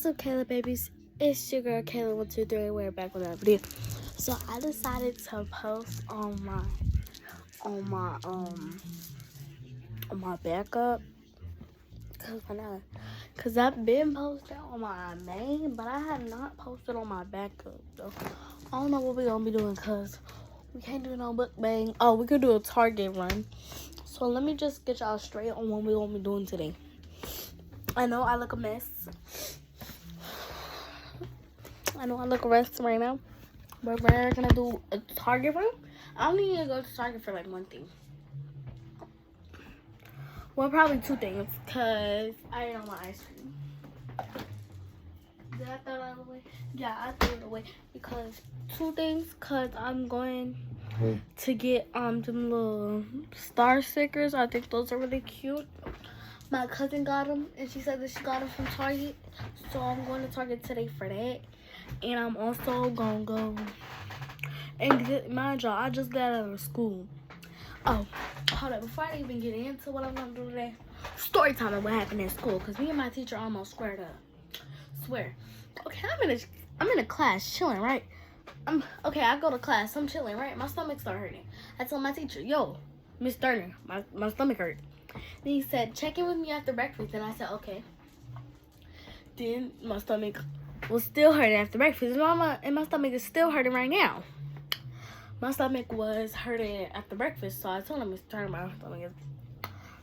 What's up, Kayla babies? It's your girl Kayla123. We're back with another video. So I decided to post on my backup cause I've been posting on my main, but I have not posted on my backup though. I don't know what we're gonna be doing cause we can't do no mukbang. Oh, we could do a Target run. So let me just get y'all straight on what we're gonna be doing today. I know I look a mess. I know I look a mess right now, but we're gonna do a Target run. I only need to go to Target for like one thing. Well, probably two things, cause I didn't want ice cream. Did I throw that away? Yeah, I threw it away because two things. Cause I'm going to get them little star stickers. I think those are really cute. My cousin got them, and she said that she got them from Target. So I'm going to Target today for that. And I'm also gonna go and get, mind y'all, I just got out of school. Oh, hold up, before I even get into what I'm gonna do today, story time of what happened at school, because me and my teacher almost squared up. Swear. Okay, I'm in a class chilling, right? Okay, I go to class, I'm chilling, right? My stomach started hurting. I told my teacher, yo, Miss Turner, my stomach hurt. Then he said, check in with me after breakfast. And I said, okay. Then my stomach was still hurting after breakfast. And my stomach is still hurting right now. My stomach was hurting after breakfast. So I told him, Mr. Turner, my stomach is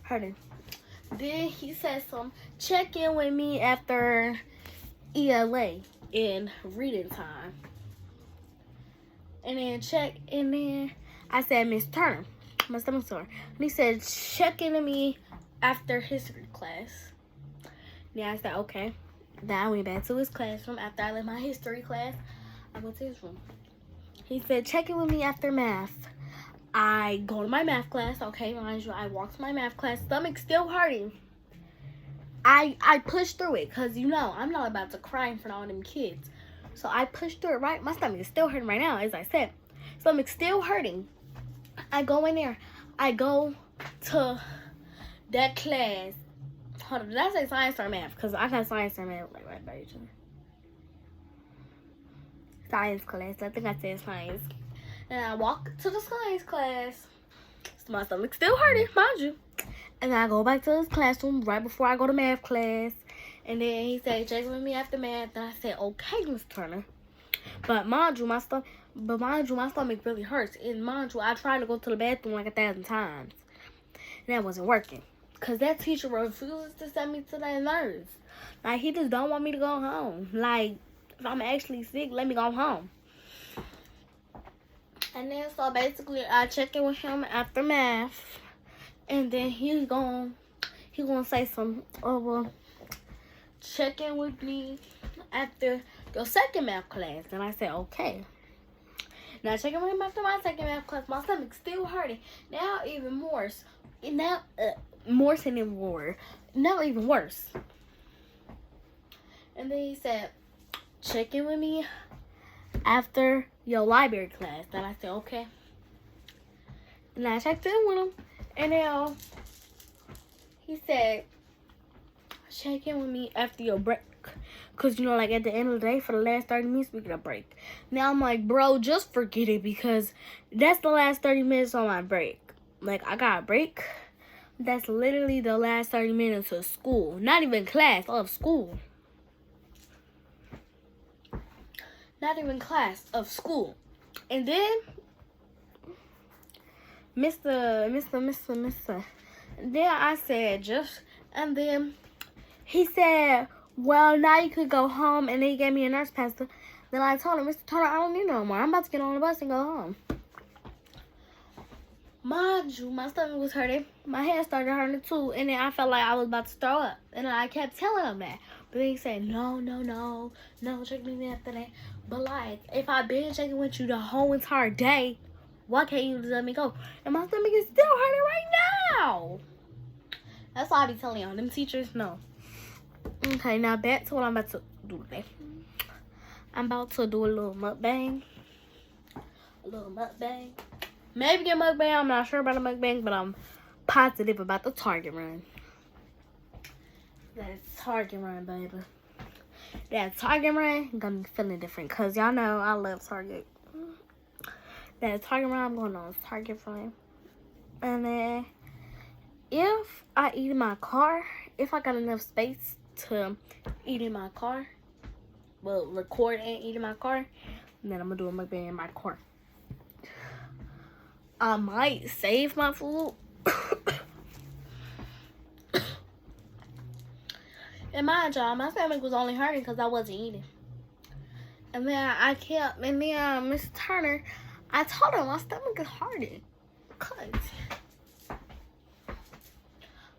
hurting. Then he said check in with me after ELA in reading time. And then I said, Miss Turner, my stomach's sore. And he said, check in with me after history class. Then I said, okay. Then I went back to his classroom. After I left my history class, I went to his room. He said, check in with me after math. I go to my math class. Okay, mind you, I walk to my math class. Stomach still hurting. I pushed through it because, you know, I'm not about to cry in front of all them kids. So I pushed through it, right? My stomach is still hurting right now, as I said. Stomach still hurting. I go in there. I go to that class. Hold on, did I say science or math? Because I got science or math right by each other. Science class. I think I said science. And I walk to the science class. So my stomach's still hurting, mind you. And I go back to his classroom right before I go to math class. And then he said, check with me after math. And I said, okay, Miss Turner. But mind you, my stomach really hurts. And mind you, I tried to go to the bathroom like 1,000 times. And that wasn't working. Because that teacher refuses to send me to that nurse. Like, he just don't want me to go home. Like, if I'm actually sick, let me go home. And then, so basically, I check in with him after math. And then he's gonna say some, oh, well, check in with me after your second math class. And I said, okay. Now, check in with him after my second math class. My stomach's still hurting. Now, even worse. Now, more than war. Now even worse. And then he said, check in with me after your library class. And I said, okay. And I checked in with him. And then he said, check in with me after your break. Because, you know, like at the end of the day, for the last 30 minutes, we get a break. Now I'm like, bro, just forget it. Because that's the last 30 minutes on my break. Like, I got a break. That's literally the last 30 minutes of school. Not even class, of school. Not even class, of school. And then, Mr. Then I said, and then he said, well, now you could go home. And then he gave me a nurse pass. Then I told him, Mr. Turner, I don't need no more. I'm about to get on the bus and go home. Mind you, my stomach was hurting. My head started hurting too. And then I felt like I was about to throw up. And I kept telling him that. But then he said, no, check me after that. But like, if I've been checking with you the whole entire day, why can't you just let me go? And my stomach is still hurting right now. That's why I be telling y'all. Them teachers know. Okay, now back to what I'm about to do today. I'm about to do a little mukbang. Maybe a mukbang. I'm not sure about a mukbang, but I'm positive about the Target run. That is Target run, baby. That Target run, I'm gonna be feeling different. Because y'all know I love Target. That Target run, I'm going on Target run. And then if I eat in my car, if I got enough space to eat in my car, well, record and eat in my car, then I'm gonna do a mukbang in my car. I might save my food. And mind y'all, my stomach was only hurting because I wasn't eating. And then Miss Turner, I told her my stomach is hurting.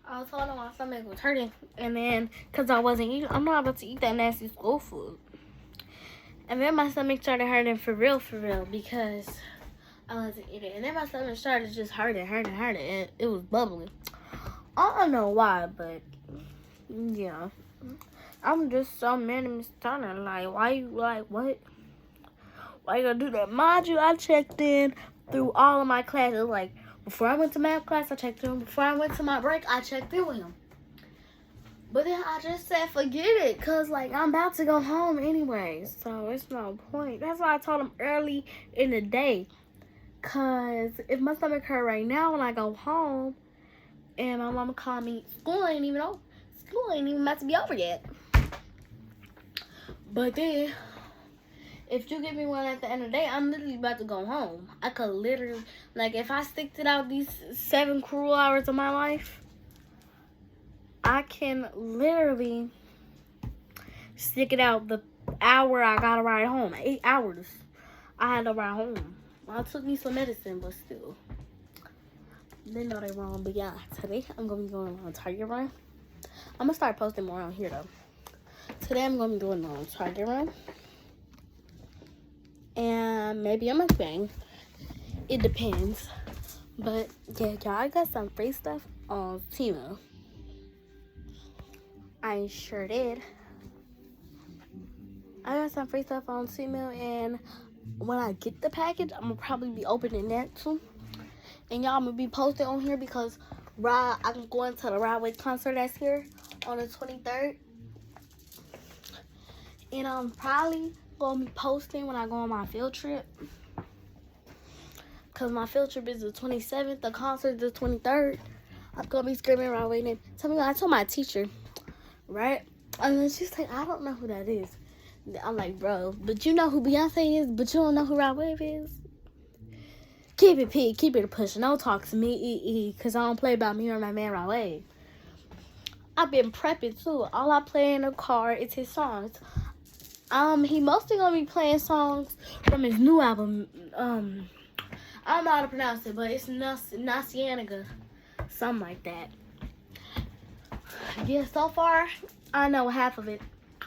I told her my stomach was hurting. And then, because I wasn't eating, I'm not about to eat that nasty school food. And then my stomach started hurting for real, because I wasn't eating. And then my stomach started just hurting. And it was bubbling. I don't know why, but yeah. I'm just so mad at Miss Turner. Like, why you, like, what? Why you gonna do that? Mind you, I checked in through all of my classes. Like, before I went to math class, I checked in. Before I went to my break, I checked in with him. But then I just said, forget it. Because, like, I'm about to go home anyway. So, it's no point. That's why I told him early in the day. Because if my stomach hurt right now when I go home, and my mama called me, school ain't even about to be over yet. But then, if you give me one at the end of the day, I'm literally about to go home. I could literally, like, if I sticked it out these 7 cruel hours of my life, I can literally stick it out the hour I gotta ride home. 8 hours I had to ride home. Well, it took me some medicine, but still. They know they're wrong. But yeah, today I'm gonna be going on a Target run. I'm gonna start posting more on here though. Today I'm gonna be doing a Target run. And maybe a mukbang. It depends. But yeah, y'all, I got some free stuff on Temu. I sure did. I got some free stuff on Temu, and when I get the package, I'm gonna probably be opening that too. And y'all, I'm gonna be posting on here because I'm going to the Rodway concert that's here on the 23rd. And I'm probably gonna be posting when I go on my field trip. Because my field trip is the 27th, the concert is the 23rd. I'm gonna be screaming Rodway name. I told my teacher, right? And then she's like, I don't know who that is. I'm like, bro, but you know who Beyonce is, but you don't know who Rodway is? Keep it P, keep it a push. Don't talk to me, because I don't play about me or my man Rodway. I've been prepping too. All I play in the car is his songs. He mostly gonna be playing songs from his new album. I don't know how to pronounce it, but it's Nacianaga, something like that. Yeah, so far I know half of it.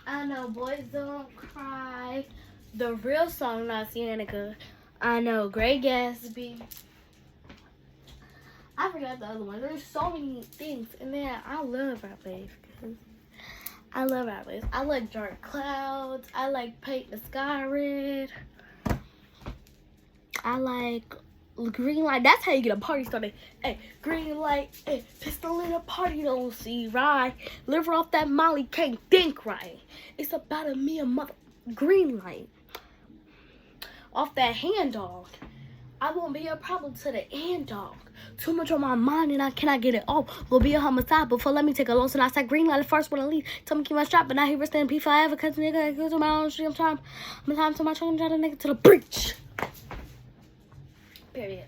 I know Boys Don't Cry, the real song Nacianaga. I know Great Gatsby. I forgot the other one. There's so many things. And then I love rap waves. I love rap waves. I like Dark Clouds. I like Paint the Sky Red. I like Green Light. That's how you get a party started. Hey, green light. Hey, pistol in a party don't see right. Liver off that Molly can't think right. It's about a me a mother. Green light. Off that hand dog. I won't be a problem to the end dog. Too much on my mind and I cannot get it off. Will be a homicide before let me take a loss. And I said green light at first when I leave. Tell me keep my strap, but now he was standing P forever. Cause nigga goes to my own street. I'm time to my children, try to nigga to the breach. Period.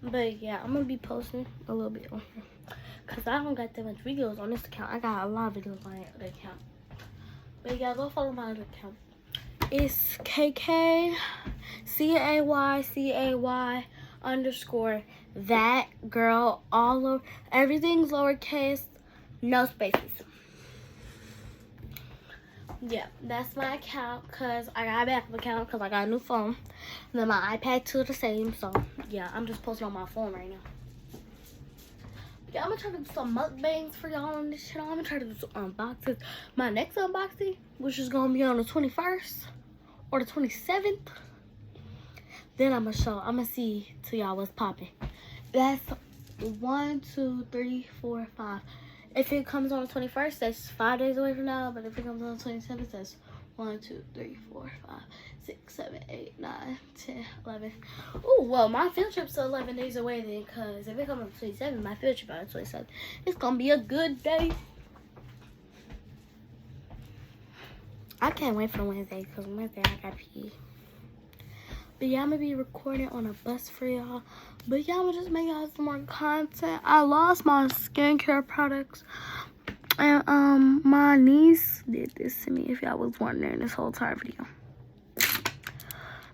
But yeah, I'm gonna be posting a little bit on here. Cause I don't got that much videos on this account. I got a lot of videos on the account. But yeah, go follow my other account. It's KKCAY_that girl, everything's lowercase, no spaces. Yeah, that's my account because I got a backup account because I got a new phone. And then my iPad too the same. So yeah, I'm just posting on my phone right now. Yeah, I'm gonna try to do some mukbangs for y'all on this channel. I'm gonna try to do some unboxings. My next unboxing, which is gonna be on the 21st or the 27th. Then I'm gonna see to y'all what's popping. That's 1, 2, 3, 4, 5. If it comes on the 21st, that's 5 days away from now. But if it comes on the 27th, that's 1, 2, 3, 4, 5, 6, 7, 8, 9, 10, 11. Oh, well, my field trip's 11 days away then, because if it comes on the 27th, my field trip on the 27th, it's going to be a good day. I can't wait for Wednesday, because Wednesday I got pee. But yeah, I'm going to be recording on a bus for y'all. But yeah, I'm going to just make y'all some more content. I lost my skincare products. And my niece did this to me, if y'all was wondering this whole entire video.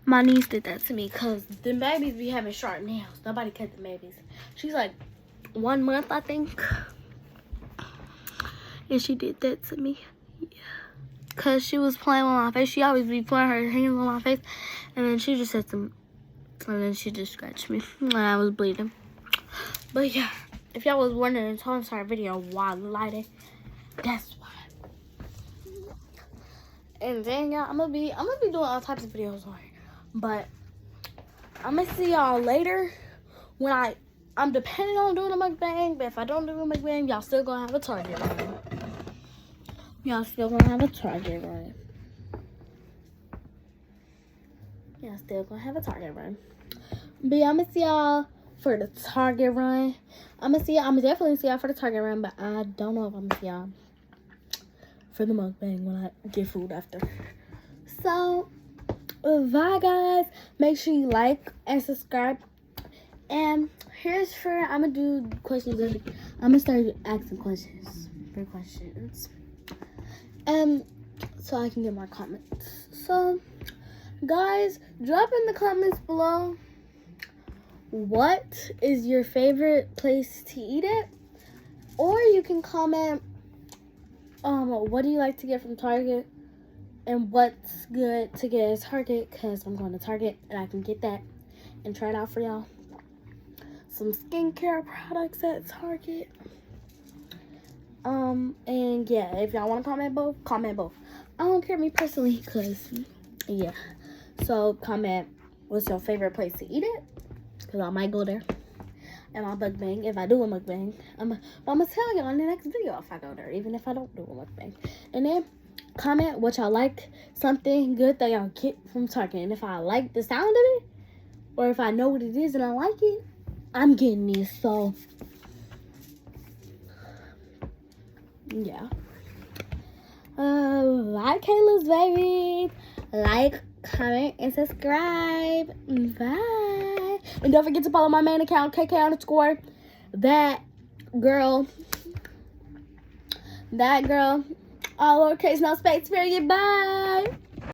My niece did that to me because the babies be having sharp nails. Nobody cut the babies. She's like 1 month, I think. And she did that to me. Yeah. Because she was playing with my face. She always be putting her hands on my face. And then she just said some. And then she just scratched me when I was bleeding. But yeah, if y'all was wondering this whole entire video why I lighted, that's why. And then y'all, I'm gonna be doing all types of videos on here. But I'm gonna see y'all later when I'm depending on doing a mukbang. But if I don't do a mukbang, y'all still gonna have a Target run. Y'all still gonna have a Target run. Y'all still gonna have a Target run. But yeah, I'm gonna see y'all for the Target run. I'm definitely see y'all for the Target run, but I don't know if I'm gonna see y'all for the mukbang when I get food after. So bye guys, make sure you like and subscribe. And here's for I'm gonna do questions. I'm gonna start asking questions for questions, so I can get more comments. So guys, drop in the comments below what is your favorite place to eat at, or you can comment what do you like to get from Target and what's good to get at Target, because I'm going to Target and I can get that and try it out for y'all. Some skincare products at Target. And yeah, if y'all want to comment both, comment both. I don't care, me personally, because yeah. So comment what's your favorite place to eat at, because I might go there. And my mukbang, if I do a mukbang, I'm gonna tell y'all in the next video if I go there, even if I don't do a mukbang. And then comment what y'all like, something good that y'all get from Target. And if I like the sound of it, or if I know what it is and I like it, I'm getting it. So yeah. Bye, Kayla's baby. Like, comment, and subscribe. Bye. And don't forget to follow my main account, KK_. That girl. All lowercase, no space, period. Bye.